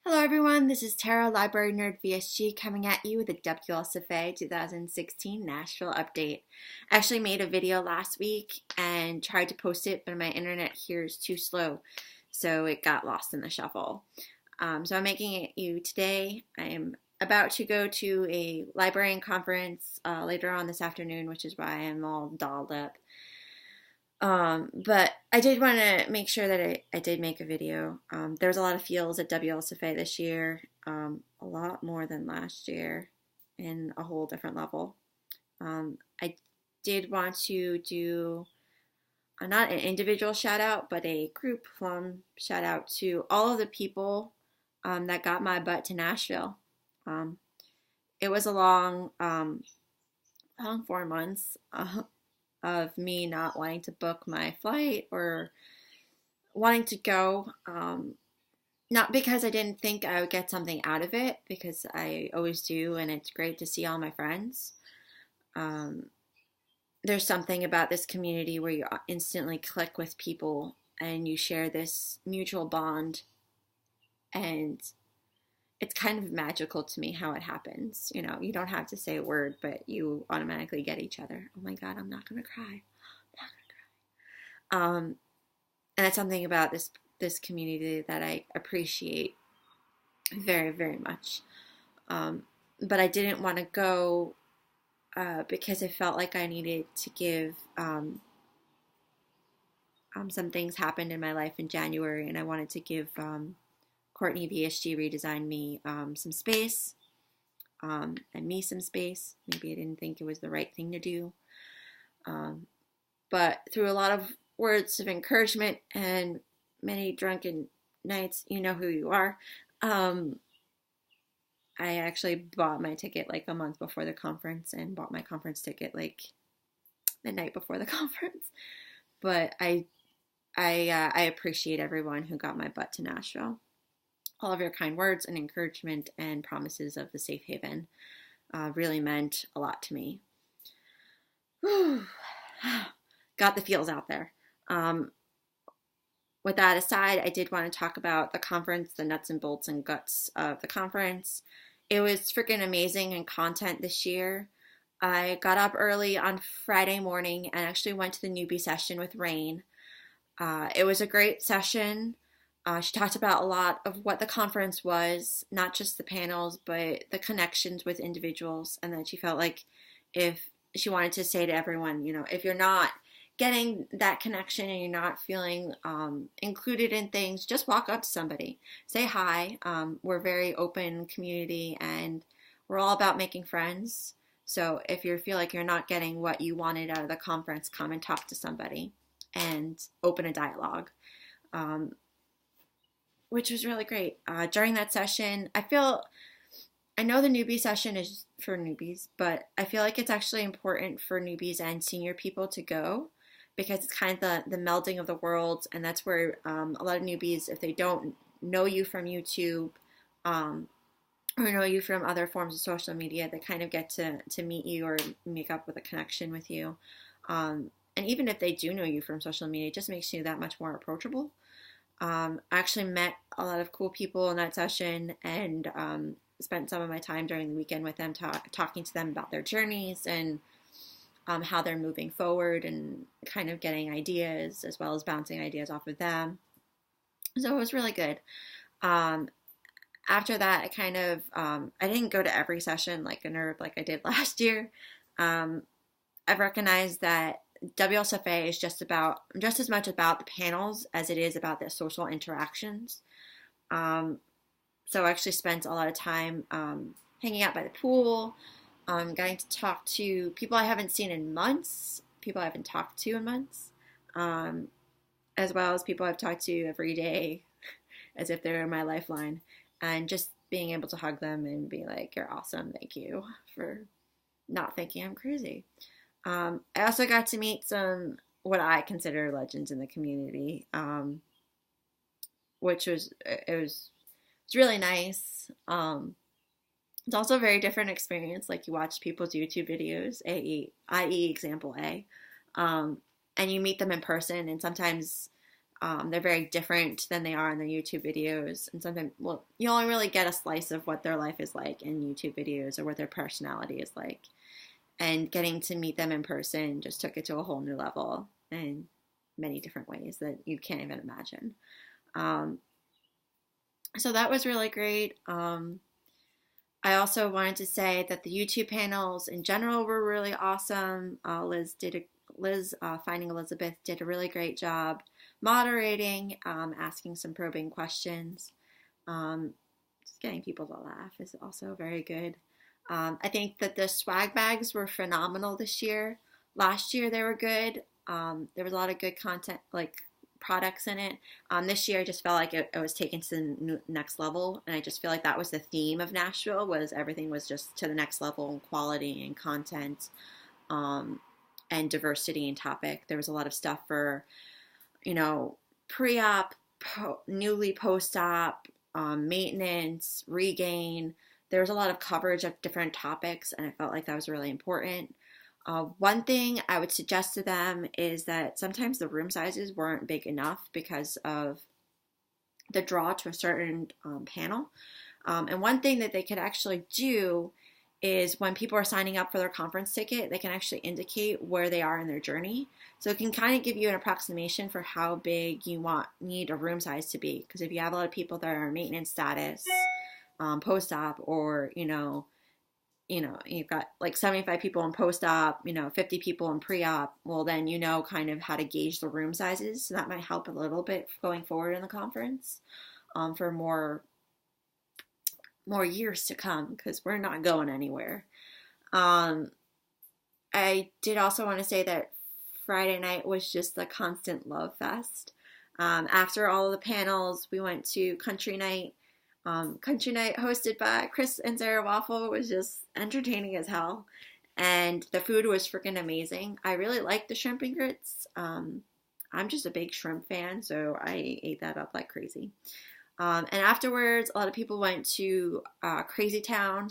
Hello everyone, this is Tara, Library Nerd VSG, coming at you with a WLSFA 2016 Nashville update. I actually made a video last week and tried to post it, but my internet here is too slow, so it got lost in the shuffle. So I'm making it you today. I am about to go to a librarian conference later on this afternoon, which is why I'm all dolled up. But I did want to make sure that I did make a video. There was a lot of feels at WLSFA this year, a lot more than last year, in a whole different level. I did want to do not an individual shout out, but a group shout out to all of the people that got my butt to Nashville. It was a long 4 months. Of me not wanting to book my flight or wanting to go, not because I didn't think I would get something out of it, because I always do, and it's great to see all my friends. There's something about this community where you instantly click with people and you share this mutual bond, and it's kind of magical to me how it happens. You know, you don't have to say a word, but you automatically get each other. Oh my God, I'm not going to cry. I'm not going to cry. And it's something about this community that I appreciate very, very much. But I didn't want to go because I felt like I needed to give some things happened in my life in January, and I wanted to give Courtney VSG redesigned me some space, and me some space. Maybe I didn't think it was the right thing to do. But through a lot of words of encouragement and many drunken nights, you know who you are, I actually bought my ticket like a month before the conference and bought my conference ticket like the night before the conference. But I appreciate everyone who got my butt to Nashville. All of your kind words and encouragement and promises of the safe haven really meant a lot to me. Whew. Got the feels out there. With that aside, I did want to talk about the conference, the nuts and bolts and guts of the conference. It was freaking amazing in content this year. I got up early on Friday morning and actually went to the newbie session with Rain. It was a great session. She talked about a lot of what the conference was, not just the panels, but the connections with individuals, and that she felt like if she wanted to say to everyone, you know, if you're not getting that connection and you're not feeling included in things, just walk up to somebody, say hi. We're a very open community, and we're all about making friends. So if you feel like you're not getting what you wanted out of the conference, come and talk to somebody and open a dialogue. Which was really great. During that session, I know the newbie session is for newbies, but I feel like it's actually important for newbies and senior people to go, because it's kind of the melding of the worlds, and that's where a lot of newbies, if they don't know you from YouTube or know you from other forms of social media, they kind of get to meet you or make up with a connection with you. And even if they do know you from social media, it just makes you that much more approachable. I actually met a lot of cool people in that session, and spent some of my time during the weekend with them, talking to them about their journeys and how they're moving forward, and kind of getting ideas as well as bouncing ideas off of them. So it was really good. After that, I kind of, I didn't go to every session like a nerd like I did last year. I've recognized that WLSFA is just as much about the panels as it is about the social interactions. So I actually spent a lot of time hanging out by the pool, getting to talk to people I haven't seen in months, people I haven't talked to in months, as well as people I've talked to every day as if they're my lifeline, and just being able to hug them and be like, you're awesome, thank you for not thinking I'm crazy. I also got to meet some what I consider legends in the community, which was it's really nice. It's also a very different experience. Like, you watch people's YouTube videos, i.e. example A, and you meet them in person, and sometimes They're very different than they are in their YouTube videos. And sometimes, well, you only really get a slice of what their life is like in YouTube videos or what their personality is like. And getting to meet them in person just took it to a whole new level in many different ways that you can't even imagine. Um, so that was really great. I also wanted to say that the YouTube panels in general were really awesome. Liz Finding Elizabeth did a really great job moderating, asking some probing questions. Just getting people to laugh is also very good. I think that the swag bags were phenomenal this year. Last year they were good. There was a lot of good content, like products in it. This year I just felt like it was taken to the next level, and I just feel like that was the theme of Nashville, was everything was just to the next level in quality and content, and diversity and topic. There was a lot of stuff for, pre-op, newly post-op, maintenance, regain. There was a lot of coverage of different topics, and I felt like that was really important. One thing I would suggest to them is that sometimes the room sizes weren't big enough because of the draw to a certain panel. And one thing that they could actually do is when people are signing up for their conference ticket, they can actually indicate where they are in their journey. So it can kind of give you an approximation for how big you need a room size to be. Because if you have a lot of people that are in maintenance status, post-op, or, you've got like 75 people in post-op, 50 people in pre-op, well, then you know kind of how to gauge the room sizes. So that might help a little bit going forward in the conference, for more years to come, because we're not going anywhere. I did also want to say that Friday night was just a constant love fest. After all of the panels, we went to country night. Country night hosted by Chris and Sarah Waffle was just entertaining as hell. And the food was freaking amazing. I really liked the shrimp and grits. I'm just a big shrimp fan, so I ate that up like crazy. And afterwards, a lot of people went to Crazy Town,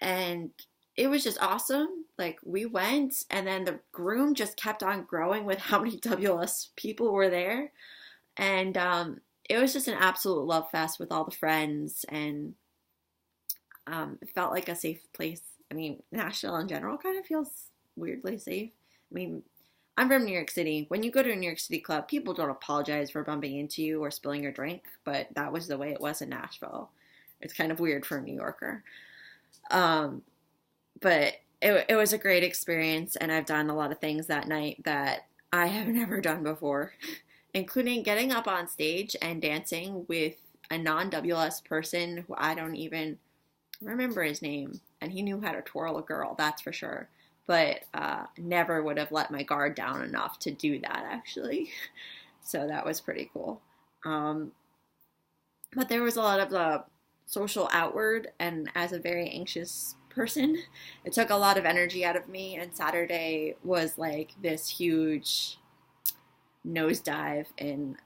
and it was just awesome. Like, we went, and then the room just kept on growing with how many WLS people were there. And it was just an absolute love fest with all the friends, and it felt like a safe place. I mean, Nashville in general kind of feels weirdly safe. I mean, I'm from New York City. When you go to a New York City club, people don't apologize for bumping into you or spilling your drink, but that was the way it was in Nashville. It's kind of weird for a New Yorker. But it was a great experience, and I've done a lot of things that night that I have never done before, including getting up on stage and dancing with a non-WLS person who I don't even remember his name, and he knew how to twirl a girl, that's for sure. But never would have let my guard down enough to do that, actually. So that was pretty cool. But there was a lot of the social outward, and as a very anxious person, it took a lot of energy out of me, and Saturday was like this huge nosedive in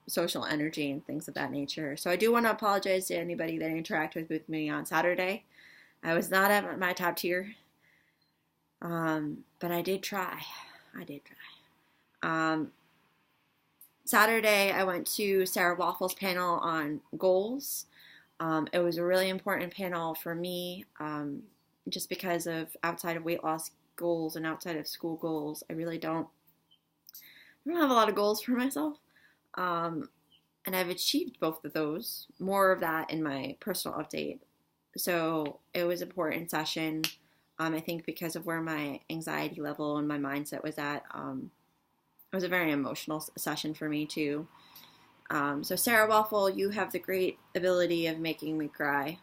social energy and things of that nature. So I do want to apologize to anybody that interacted with me on Saturday. I was not at my top tier. But I did try. Saturday, I went to Sarah Waffle's panel on goals. It was a really important panel for me, just because of outside of weight loss goals and outside of school goals. I don't have a lot of goals for myself. And I've achieved both of those. More of that in my personal update. So it was an important session. I think because of where my anxiety level and my mindset was at, it was a very emotional session for me too. So Sarah Waffle, you have the great ability of making me cry.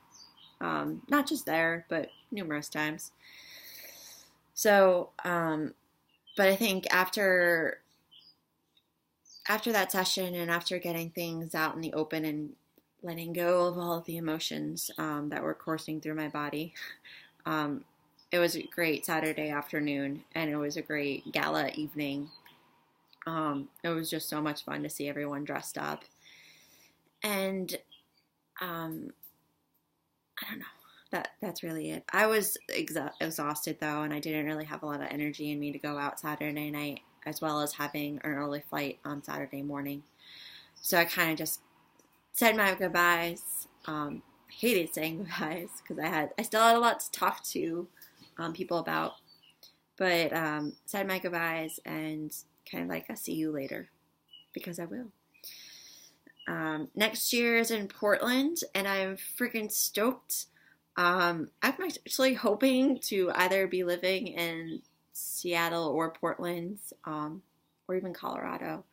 Not just there, but numerous times. So, but I think after that session, and after getting things out in the open and letting go of all of the emotions that were coursing through my body, it was a great Saturday afternoon, and it was a great gala evening. It was just so much fun to see everyone dressed up. And I don't know. That's really it. I was exhausted, though, and I didn't really have a lot of energy in me to go out Saturday night. as well as having an early flight on Saturday morning. So I kind of just said my goodbyes. Hated saying goodbyes because I still had a lot to talk to people about, but said my goodbyes and kind of like, I'll see you later, because I will. Next year is in Portland, and I'm freaking stoked. I'm actually hoping to either be living in Seattle or Portland, or even Colorado,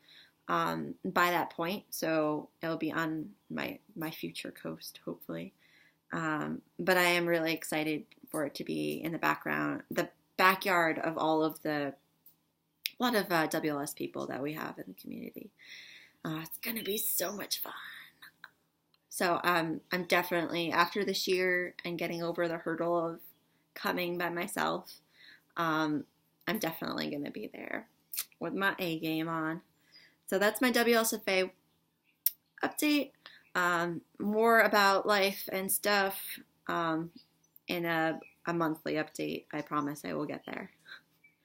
by that point. So it'll be on my future coast, hopefully. But I am really excited for it to be in the backyard of a lot of WLS people that we have in the community. It's going to be so much fun. So I'm definitely, after this year and getting over the hurdle of coming by myself, I'm definitely going to be there with my A game on. So that's my WLSFA update. More about life and stuff in a monthly update. I promise I will get there.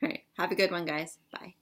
All right. Have a good one, guys. Bye.